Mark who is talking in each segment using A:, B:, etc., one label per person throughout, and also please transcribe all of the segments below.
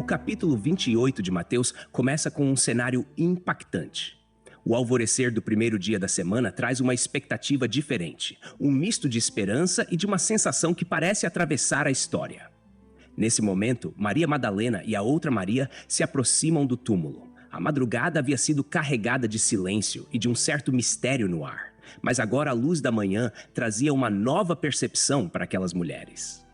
A: capítulo 28 de Mateus começa com um cenário impactante. O alvorecer do primeiro dia da semana traz uma expectativa diferente, um misto de esperança e de uma sensação que parece atravessar a história. Nesse momento, Maria Madalena e a outra Maria se aproximam do túmulo. A madrugada havia sido carregada de silêncio e de um certo mistério no ar, mas agora a luz da manhã trazia uma nova percepção para aquelas mulheres.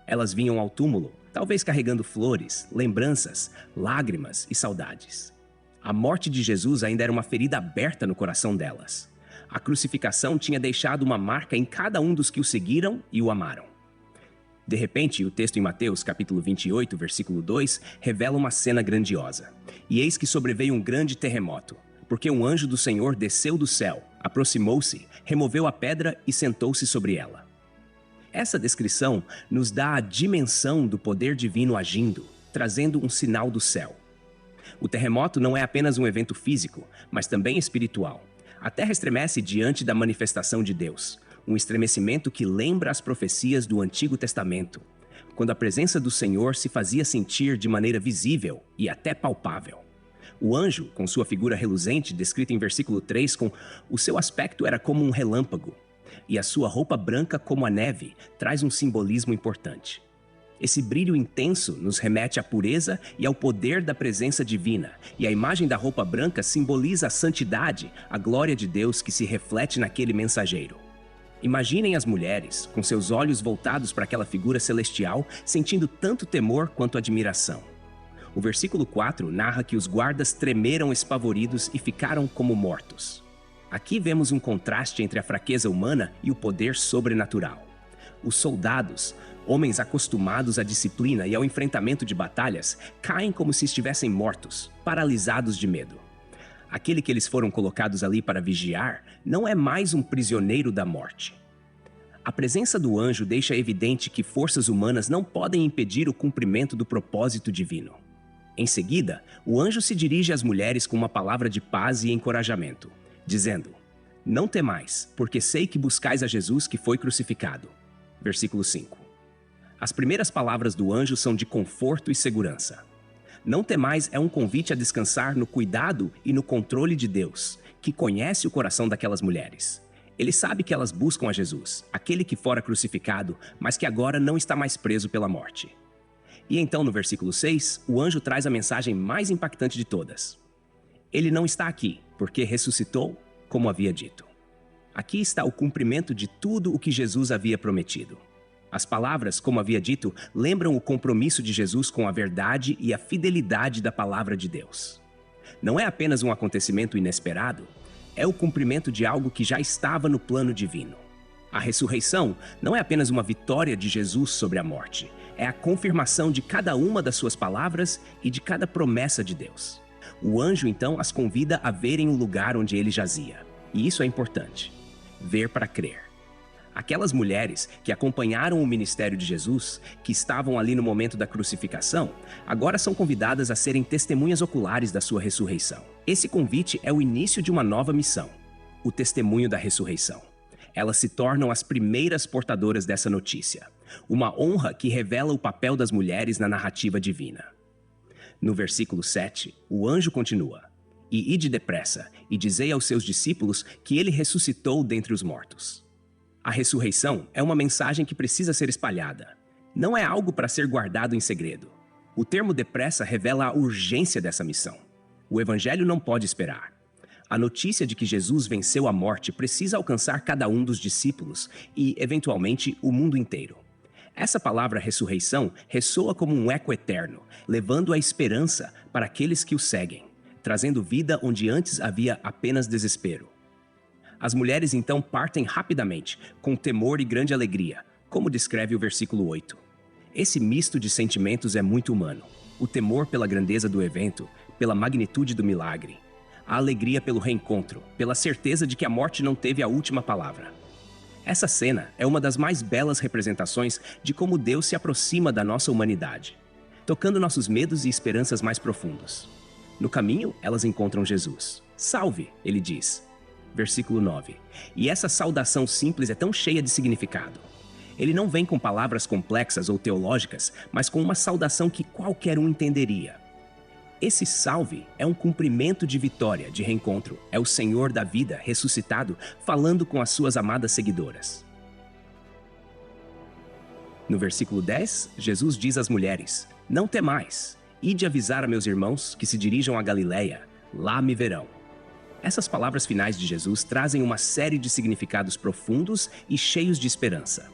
A: Elas vinham ao túmulo, talvez carregando flores, lembranças, lágrimas e saudades. A morte de Jesus ainda era uma ferida aberta no coração delas. A crucificação tinha deixado uma marca em cada um dos que o seguiram e o amaram. De repente, o texto em Mateus, capítulo 28, versículo 2, revela uma cena grandiosa. E eis que sobreveio um grande terremoto, porque um anjo do Senhor desceu do céu, aproximou-se, removeu a pedra e sentou-se sobre ela. Essa descrição nos dá a dimensão do poder divino agindo, trazendo um sinal do céu. O terremoto não é apenas um evento físico, mas também espiritual. A terra estremece diante da manifestação de Deus, um estremecimento que lembra as profecias do Antigo Testamento, quando a presença do Senhor se fazia sentir de maneira visível e até palpável. O anjo, com sua figura reluzente, descrita em versículo 3, o seu aspecto era como um relâmpago, e a sua roupa branca como a neve traz um simbolismo importante. Esse brilho intenso nos remete à pureza e ao poder da presença divina, e a imagem da roupa branca simboliza a santidade, a glória de Deus que se reflete naquele mensageiro. Imaginem as mulheres, com seus olhos voltados para aquela figura celestial, sentindo tanto temor quanto admiração. O versículo 4 narra que os guardas tremeram espavoridos e ficaram como mortos. Aqui vemos um contraste entre a fraqueza humana e o poder sobrenatural. Os soldados, homens acostumados à disciplina e ao enfrentamento de batalhas, caem como se estivessem mortos, paralisados de medo. Aquele que eles foram colocados ali para vigiar não é mais um prisioneiro da morte. A presença do anjo deixa evidente que forças humanas não podem impedir o cumprimento do propósito divino. Em seguida, o anjo se dirige às mulheres com uma palavra de paz e encorajamento, dizendo: "Não temais, porque sei que buscais a Jesus que foi crucificado." Versículo 5. As primeiras palavras do anjo são de conforto e segurança. Não temais é um convite a descansar no cuidado e no controle de Deus, que conhece o coração daquelas mulheres. Ele sabe que elas buscam a Jesus, aquele que fora crucificado, mas que agora não está mais preso pela morte. E então, no versículo 6, o anjo traz a mensagem mais impactante de todas. Ele não está aqui, porque ressuscitou, como havia dito. Aqui está o cumprimento de tudo o que Jesus havia prometido. As palavras, como havia dito, lembram o compromisso de Jesus com a verdade e a fidelidade da palavra de Deus. Não é apenas um acontecimento inesperado, é o cumprimento de algo que já estava no plano divino. A ressurreição não é apenas uma vitória de Jesus sobre a morte, é a confirmação de cada uma das suas palavras e de cada promessa de Deus. O anjo, então, as convida a verem o lugar onde ele jazia. E isso é importante. Ver para crer. Aquelas mulheres que acompanharam o ministério de Jesus, que estavam ali no momento da crucificação, agora são convidadas a serem testemunhas oculares da sua ressurreição. Esse convite é o início de uma nova missão, o testemunho da ressurreição. Elas se tornam as primeiras portadoras dessa notícia, uma honra que revela o papel das mulheres na narrativa divina. No versículo 7, o anjo continua: "E ide depressa, e dizei aos seus discípulos que ele ressuscitou dentre os mortos." A ressurreição é uma mensagem que precisa ser espalhada. Não é algo para ser guardado em segredo. O termo depressa revela a urgência dessa missão. O evangelho não pode esperar. A notícia de que Jesus venceu a morte precisa alcançar cada um dos discípulos e, eventualmente, o mundo inteiro. Essa palavra ressurreição ressoa como um eco eterno, levando a esperança para aqueles que o seguem, trazendo vida onde antes havia apenas desespero. As mulheres então partem rapidamente, com temor e grande alegria, como descreve o versículo 8. Esse misto de sentimentos é muito humano. O temor pela grandeza do evento, pela magnitude do milagre. A alegria pelo reencontro, pela certeza de que a morte não teve a última palavra. Essa cena é uma das mais belas representações de como Deus se aproxima da nossa humanidade, tocando nossos medos e esperanças mais profundos. No caminho, elas encontram Jesus. "Salve", ele diz. Versículo 9. E essa saudação simples é tão cheia de significado. Ele não vem com palavras complexas ou teológicas, mas com uma saudação que qualquer um entenderia. Esse salve é um cumprimento de vitória, de reencontro. É o Senhor da vida, ressuscitado, falando com as suas amadas seguidoras. No versículo 10, Jesus diz às mulheres: "Não temais, ide avisar a meus irmãos que se dirijam a Galiléia, lá me verão." Essas palavras finais de Jesus trazem uma série de significados profundos e cheios de esperança.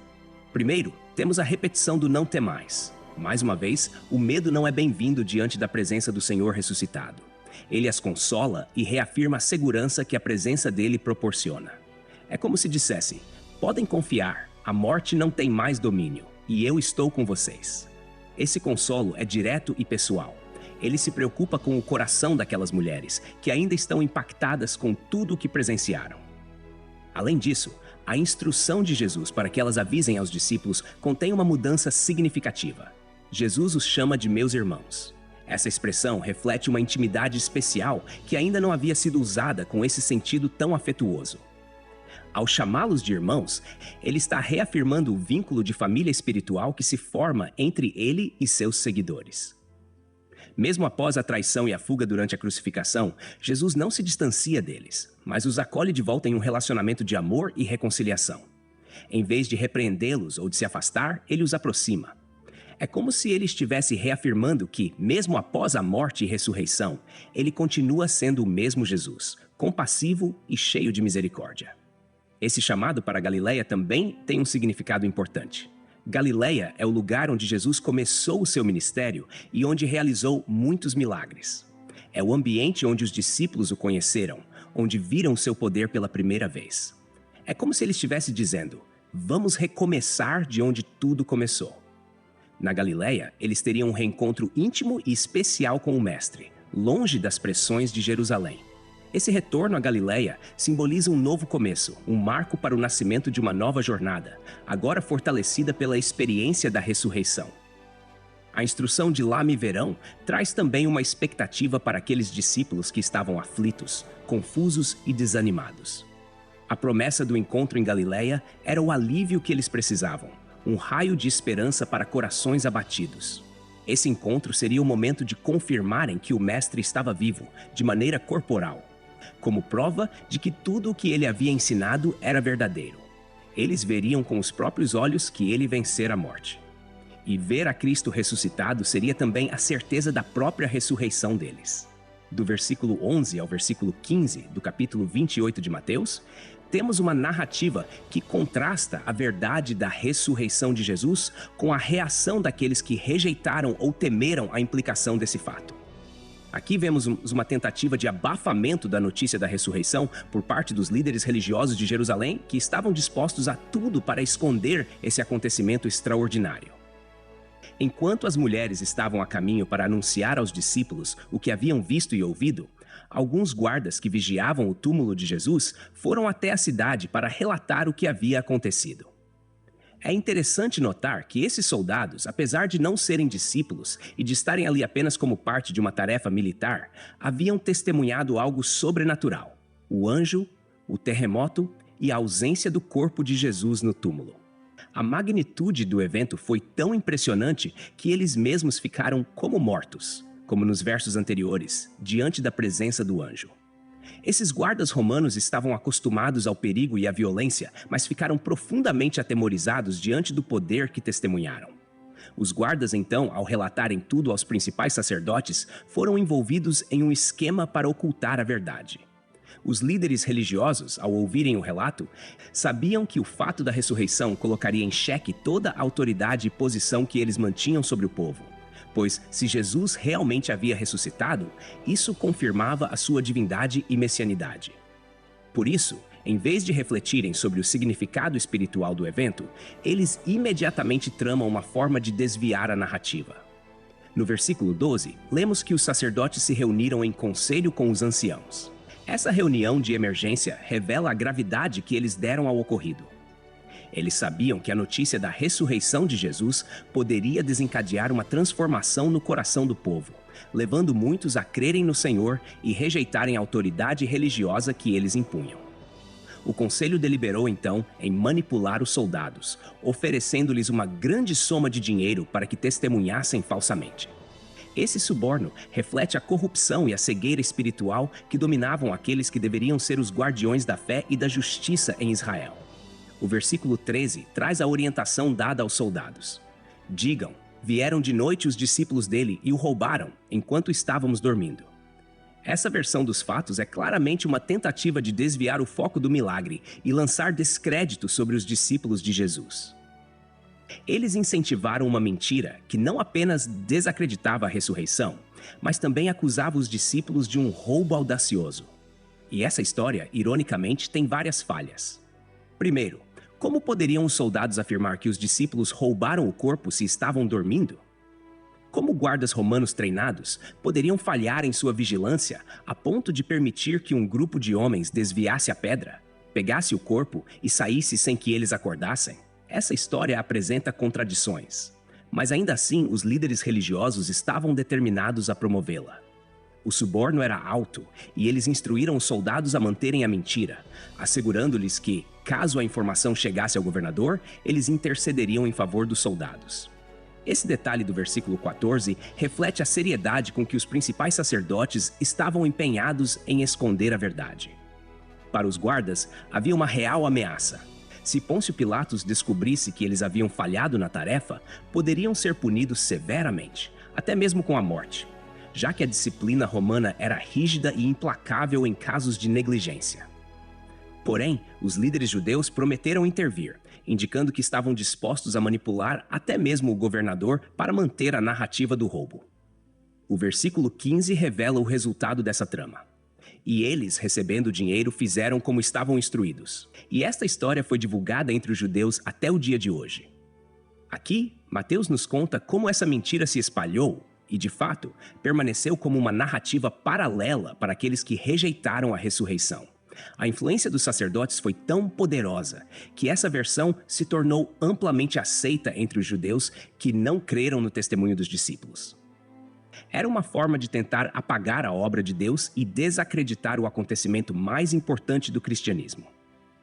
A: Primeiro, temos a repetição do não temais. Mais uma vez, o medo não é bem-vindo diante da presença do Senhor ressuscitado. Ele as consola e reafirma a segurança que a presença dele proporciona. É como se dissesse: podem confiar, a morte não tem mais domínio, e eu estou com vocês. Esse consolo é direto e pessoal. Ele se preocupa com o coração daquelas mulheres, que ainda estão impactadas com tudo o que presenciaram. Além disso, a instrução de Jesus para que elas avisem aos discípulos contém uma mudança significativa. Jesus os chama de meus irmãos. Essa expressão reflete uma intimidade especial que ainda não havia sido usada com esse sentido tão afetuoso. Ao chamá-los de irmãos, ele está reafirmando o vínculo de família espiritual que se forma entre ele e seus seguidores. Mesmo após a traição e a fuga durante a crucificação, Jesus não se distancia deles, mas os acolhe de volta em um relacionamento de amor e reconciliação. Em vez de repreendê-los ou de se afastar, ele os aproxima. É como se ele estivesse reafirmando que, mesmo após a morte e ressurreição, ele continua sendo o mesmo Jesus, compassivo e cheio de misericórdia. Esse chamado para Galiléia também tem um significado importante. Galiléia é o lugar onde Jesus começou o seu ministério e onde realizou muitos milagres. É o ambiente onde os discípulos o conheceram, onde viram seu poder pela primeira vez. É como se ele estivesse dizendo: vamos recomeçar de onde tudo começou. Na Galiléia, eles teriam um reencontro íntimo e especial com o Mestre, longe das pressões de Jerusalém. Esse retorno à Galiléia simboliza um novo começo, um marco para o nascimento de uma nova jornada, agora fortalecida pela experiência da ressurreição. A instrução de lá me verão traz também uma expectativa para aqueles discípulos que estavam aflitos, confusos e desanimados. A promessa do encontro em Galiléia era o alívio que eles precisavam, um raio de esperança para corações abatidos. Esse encontro seria o momento de confirmarem que o Mestre estava vivo, de maneira corporal, como prova de que tudo o que ele havia ensinado era verdadeiro. Eles veriam com os próprios olhos que ele vencera a morte. E ver a Cristo ressuscitado seria também a certeza da própria ressurreição deles. Do versículo 11 ao versículo 15 do capítulo 28 de Mateus, temos uma narrativa que contrasta a verdade da ressurreição de Jesus com a reação daqueles que rejeitaram ou temeram a implicação desse fato. Aqui vemos uma tentativa de abafamento da notícia da ressurreição por parte dos líderes religiosos de Jerusalém, que estavam dispostos a tudo para esconder esse acontecimento extraordinário. Enquanto as mulheres estavam a caminho para anunciar aos discípulos o que haviam visto e ouvido, alguns guardas que vigiavam o túmulo de Jesus foram até a cidade para relatar o que havia acontecido. É interessante notar que esses soldados, apesar de não serem discípulos e de estarem ali apenas como parte de uma tarefa militar, haviam testemunhado algo sobrenatural: o anjo, o terremoto e a ausência do corpo de Jesus no túmulo. A magnitude do evento foi tão impressionante que eles mesmos ficaram como mortos, como nos versos anteriores, diante da presença do anjo. Esses guardas romanos estavam acostumados ao perigo e à violência, mas ficaram profundamente atemorizados diante do poder que testemunharam. Os guardas, então, ao relatarem tudo aos principais sacerdotes, foram envolvidos em um esquema para ocultar a verdade. Os líderes religiosos, ao ouvirem o relato, sabiam que o fato da ressurreição colocaria em xeque toda a autoridade e posição que eles mantinham sobre o povo. Pois, se Jesus realmente havia ressuscitado, isso confirmava a sua divindade e messianidade. Por isso, em vez de refletirem sobre o significado espiritual do evento, eles imediatamente tramam uma forma de desviar a narrativa. No versículo 12, lemos que os sacerdotes se reuniram em conselho com os anciãos. Essa reunião de emergência revela a gravidade que eles deram ao ocorrido. Eles sabiam que a notícia da ressurreição de Jesus poderia desencadear uma transformação no coração do povo, levando muitos a crerem no Senhor e rejeitarem a autoridade religiosa que eles impunham. O conselho deliberou então em manipular os soldados, oferecendo-lhes uma grande soma de dinheiro para que testemunhassem falsamente. Esse suborno reflete a corrupção e a cegueira espiritual que dominavam aqueles que deveriam ser os guardiões da fé e da justiça em Israel. O versículo 13 traz a orientação dada aos soldados. Digam: vieram de noite os discípulos dele e o roubaram enquanto estávamos dormindo. Essa versão dos fatos é claramente uma tentativa de desviar o foco do milagre e lançar descrédito sobre os discípulos de Jesus. Eles incentivaram uma mentira que não apenas desacreditava a ressurreição, mas também acusava os discípulos de um roubo audacioso. E essa história, ironicamente, tem várias falhas. Primeiro, como poderiam os soldados afirmar que os discípulos roubaram o corpo se estavam dormindo? Como guardas romanos treinados poderiam falhar em sua vigilância a ponto de permitir que um grupo de homens desviasse a pedra, pegasse o corpo e saísse sem que eles acordassem? Essa história apresenta contradições, mas ainda assim os líderes religiosos estavam determinados a promovê-la. O suborno era alto e eles instruíram os soldados a manterem a mentira, assegurando-lhes que, caso a informação chegasse ao governador, eles intercederiam em favor dos soldados. Esse detalhe do versículo 14 reflete a seriedade com que os principais sacerdotes estavam empenhados em esconder a verdade. Para os guardas, havia uma real ameaça. Se Pôncio Pilatos descobrisse que eles haviam falhado na tarefa, poderiam ser punidos severamente, até mesmo com a morte, já que a disciplina romana era rígida e implacável em casos de negligência. Porém, os líderes judeus prometeram intervir, indicando que estavam dispostos a manipular até mesmo o governador para manter a narrativa do roubo. O versículo 15 revela o resultado dessa trama. E eles, recebendo o dinheiro, fizeram como estavam instruídos. E esta história foi divulgada entre os judeus até o dia de hoje. Aqui, Mateus nos conta como essa mentira se espalhou e, de fato, permaneceu como uma narrativa paralela para aqueles que rejeitaram a ressurreição. A influência dos sacerdotes foi tão poderosa que essa versão se tornou amplamente aceita entre os judeus que não creram no testemunho dos discípulos. Era uma forma de tentar apagar a obra de Deus e desacreditar o acontecimento mais importante do cristianismo.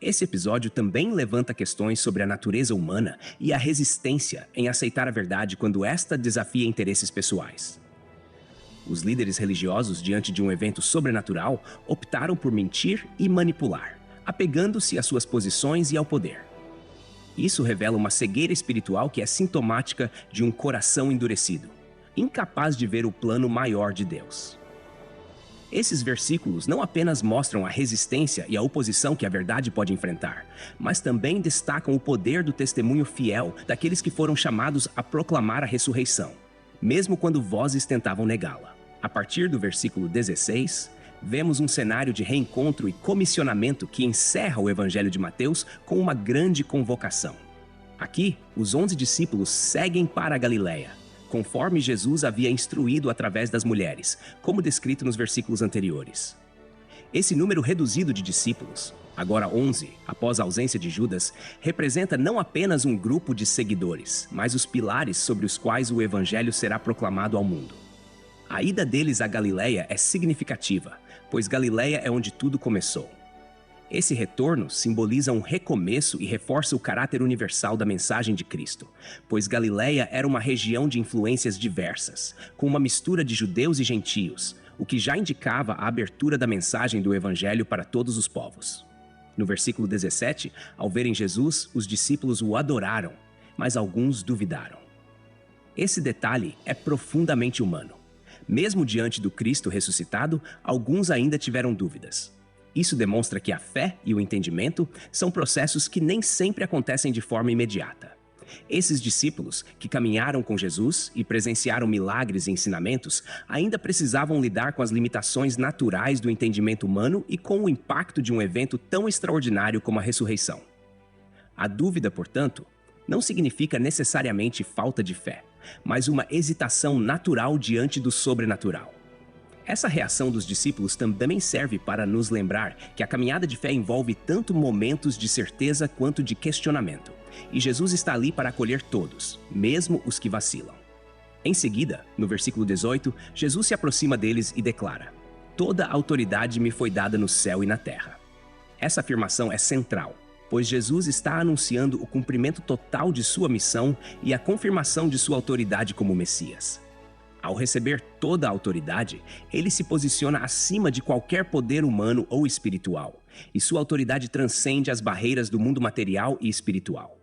A: Esse episódio também levanta questões sobre a natureza humana e a resistência em aceitar a verdade quando esta desafia interesses pessoais. Os líderes religiosos, diante de um evento sobrenatural, optaram por mentir e manipular, apegando-se às suas posições e ao poder. Isso revela uma cegueira espiritual que é sintomática de um coração endurecido, incapaz de ver o plano maior de Deus. Esses versículos não apenas mostram a resistência e a oposição que a verdade pode enfrentar, mas também destacam o poder do testemunho fiel daqueles que foram chamados a proclamar a ressurreição, mesmo quando vozes tentavam negá-la. A partir do versículo 16, vemos um cenário de reencontro e comissionamento que encerra o Evangelho de Mateus com uma grande convocação. Aqui, os 11 discípulos seguem para a Galileia, conforme Jesus havia instruído através das mulheres, como descrito nos versículos anteriores. Esse número reduzido de discípulos, agora 11, após a ausência de Judas, representa não apenas um grupo de seguidores, mas os pilares sobre os quais o Evangelho será proclamado ao mundo. A ida deles à Galileia é significativa, pois Galileia é onde tudo começou. Esse retorno simboliza um recomeço e reforça o caráter universal da mensagem de Cristo, pois Galileia era uma região de influências diversas, com uma mistura de judeus e gentios, o que já indicava a abertura da mensagem do Evangelho para todos os povos. No versículo 17, ao verem Jesus, os discípulos o adoraram, mas alguns duvidaram. Esse detalhe é profundamente humano. Mesmo diante do Cristo ressuscitado, alguns ainda tiveram dúvidas. Isso demonstra que a fé e o entendimento são processos que nem sempre acontecem de forma imediata. Esses discípulos, que caminharam com Jesus e presenciaram milagres e ensinamentos, ainda precisavam lidar com as limitações naturais do entendimento humano e com o impacto de um evento tão extraordinário como a ressurreição. A dúvida, portanto, não significa necessariamente falta de fé, mas uma hesitação natural diante do sobrenatural. Essa reação dos discípulos também serve para nos lembrar que a caminhada de fé envolve tanto momentos de certeza quanto de questionamento, e Jesus está ali para acolher todos, mesmo os que vacilam. Em seguida, no versículo 18, Jesus se aproxima deles e declara: "Toda a autoridade me foi dada no céu e na terra." Essa afirmação é central, pois Jesus está anunciando o cumprimento total de sua missão e a confirmação de sua autoridade como Messias. Ao receber toda a autoridade, ele se posiciona acima de qualquer poder humano ou espiritual, e sua autoridade transcende as barreiras do mundo material e espiritual.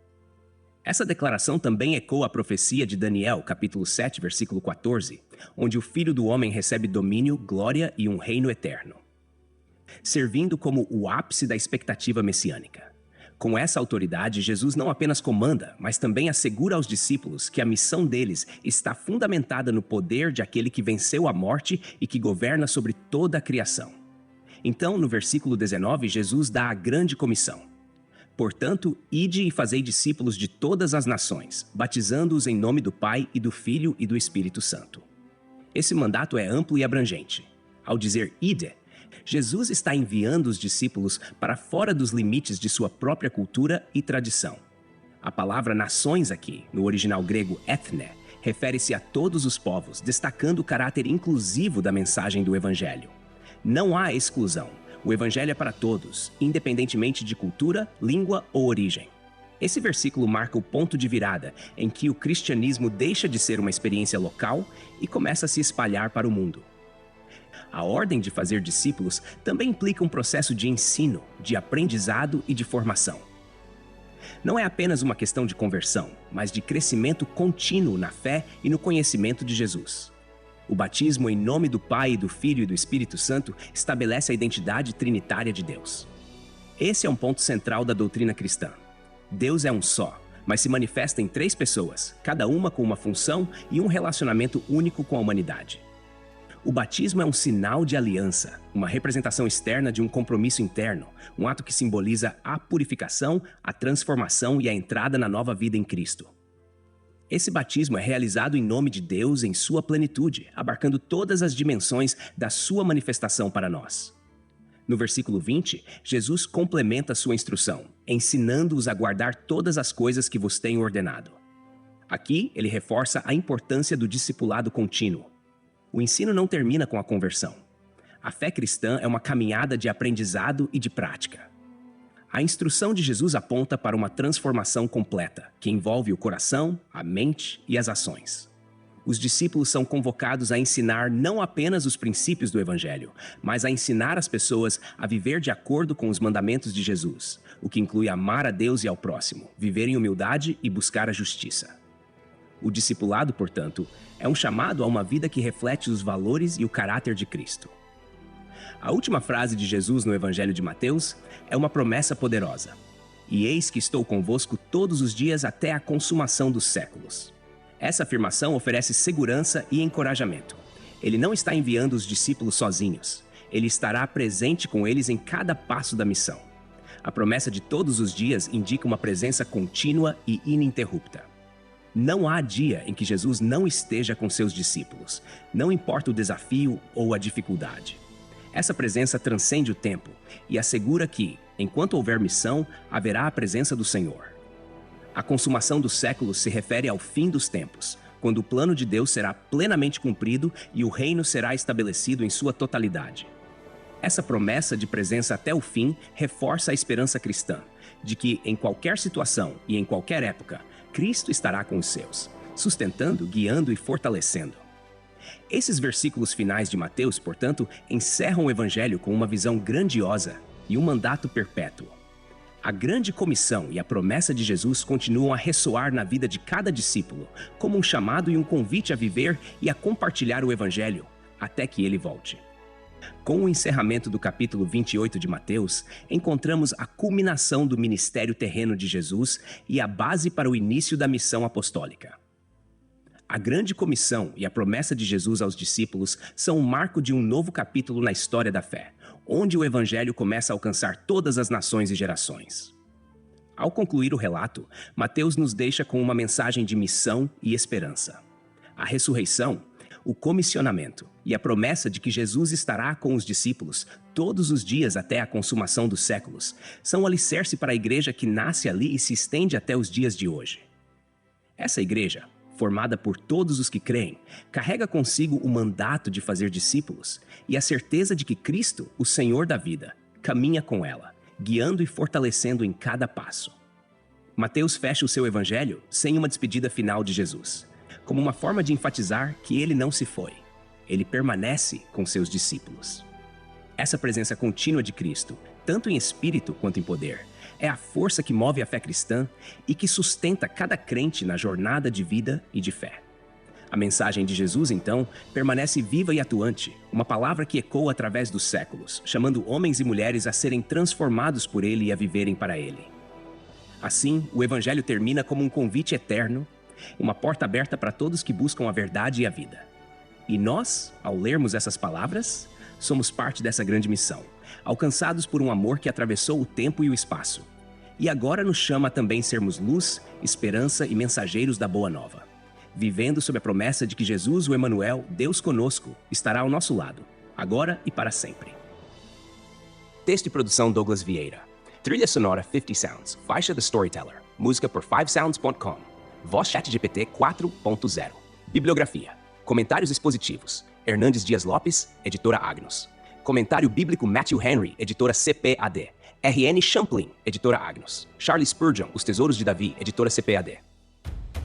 A: Essa declaração também ecoa a profecia de Daniel, capítulo 7, versículo 14, onde o Filho do Homem recebe domínio, glória e um reino eterno, servindo como o ápice da expectativa messiânica. Com essa autoridade, Jesus não apenas comanda, mas também assegura aos discípulos que a missão deles está fundamentada no poder de aquele que venceu a morte e que governa sobre toda a criação. Então, no versículo 19, Jesus dá a grande comissão. Portanto, ide e fazei discípulos de todas as nações, batizando-os em nome do Pai e do Filho e do Espírito Santo. Esse mandato é amplo e abrangente. Ao dizer ide, Jesus está enviando os discípulos para fora dos limites de sua própria cultura e tradição. A palavra nações aqui, no original grego ethne, refere-se a todos os povos, destacando o caráter inclusivo da mensagem do Evangelho. Não há exclusão. O Evangelho é para todos, independentemente de cultura, língua ou origem. Esse versículo marca o ponto de virada em que o cristianismo deixa de ser uma experiência local e começa a se espalhar para o mundo. A ordem de fazer discípulos também implica um processo de ensino, de aprendizado e de formação. Não é apenas uma questão de conversão, mas de crescimento contínuo na fé e no conhecimento de Jesus. O batismo em nome do Pai, do Filho e do Espírito Santo estabelece a identidade trinitária de Deus. Esse é um ponto central da doutrina cristã. Deus é um só, mas se manifesta em 3 pessoas, cada uma com uma função e um relacionamento único com a humanidade. O batismo é um sinal de aliança, uma representação externa de um compromisso interno, um ato que simboliza a purificação, a transformação e a entrada na nova vida em Cristo. Esse batismo é realizado em nome de Deus em sua plenitude, abarcando todas as dimensões da sua manifestação para nós. No versículo 20, Jesus complementa sua instrução, ensinando-os a guardar todas as coisas que vos tenho ordenado. Aqui, ele reforça a importância do discipulado contínuo. O ensino não termina com a conversão. A fé cristã é uma caminhada de aprendizado e de prática. A instrução de Jesus aponta para uma transformação completa, que envolve o coração, a mente e as ações. Os discípulos são convocados a ensinar não apenas os princípios do Evangelho, mas a ensinar as pessoas a viver de acordo com os mandamentos de Jesus, o que inclui amar a Deus e ao próximo, viver em humildade e buscar a justiça. O discipulado, portanto, é um chamado a uma vida que reflete os valores e o caráter de Cristo. A última frase de Jesus no Evangelho de Mateus é uma promessa poderosa. E eis que estou convosco todos os dias até a consumação dos séculos. Essa afirmação oferece segurança e encorajamento. Ele não está enviando os discípulos sozinhos. Ele estará presente com eles em cada passo da missão. A promessa de todos os dias indica uma presença contínua e ininterrupta. Não há dia em que Jesus não esteja com seus discípulos, não importa o desafio ou a dificuldade. Essa presença transcende o tempo e assegura que, enquanto houver missão, haverá a presença do Senhor. A consumação dos séculos se refere ao fim dos tempos, quando o plano de Deus será plenamente cumprido e o reino será estabelecido em sua totalidade. Essa promessa de presença até o fim reforça a esperança cristã, de que, em qualquer situação e em qualquer época, Cristo estará com os seus, sustentando, guiando e fortalecendo. Esses versículos finais de Mateus, portanto, encerram o Evangelho com uma visão grandiosa e um mandato perpétuo. A grande comissão e a promessa de Jesus continuam a ressoar na vida de cada discípulo, como um chamado e um convite a viver e a compartilhar o Evangelho, até que ele volte. Com o encerramento do capítulo 28 de Mateus, encontramos a culminação do ministério terreno de Jesus e a base para o início da missão apostólica. A grande comissão e a promessa de Jesus aos discípulos são um marco de um novo capítulo na história da fé, onde o Evangelho começa a alcançar todas as nações e gerações. Ao concluir o relato, Mateus nos deixa com uma mensagem de missão e esperança. A ressurreição, o comissionamento e a promessa de que Jesus estará com os discípulos todos os dias até a consumação dos séculos são o alicerce para a igreja que nasce ali e se estende até os dias de hoje. Essa igreja, formada por todos os que creem, carrega consigo o mandato de fazer discípulos e a certeza de que Cristo, o Senhor da vida, caminha com ela, guiando e fortalecendo em cada passo. Mateus fecha o seu evangelho sem uma despedida final de Jesus, como uma forma de enfatizar que ele não se foi. Ele permanece com seus discípulos. Essa presença contínua de Cristo, tanto em espírito quanto em poder, é a força que move a fé cristã e que sustenta cada crente na jornada de vida e de fé. A mensagem de Jesus, então, permanece viva e atuante, uma palavra que ecoa através dos séculos, chamando homens e mulheres a serem transformados por ele e a viverem para ele. Assim, o Evangelho termina como um convite eterno, uma porta aberta para todos que buscam a verdade e a vida. E nós, ao lermos essas palavras, somos parte dessa grande missão, alcançados por um amor que atravessou o tempo e o espaço. E agora nos chama a também sermos luz, esperança e mensageiros da Boa Nova, vivendo sob a promessa de que Jesus, o Emanuel, Deus conosco, estará ao nosso lado, agora e para sempre. Texto e produção Douglas Vieira. Trilha sonora 50 Sounds, faixa The Storyteller, música por 5sounds.com, voz ChatGPT 4.0. Bibliografia. Comentários expositivos. Hernandes Dias Lopes, editora Agnus. Comentário bíblico Matthew Henry, editora CPAD. R.N. Champlin, editora Agnus. Charles Spurgeon, Os Tesouros de Davi, editora CPAD.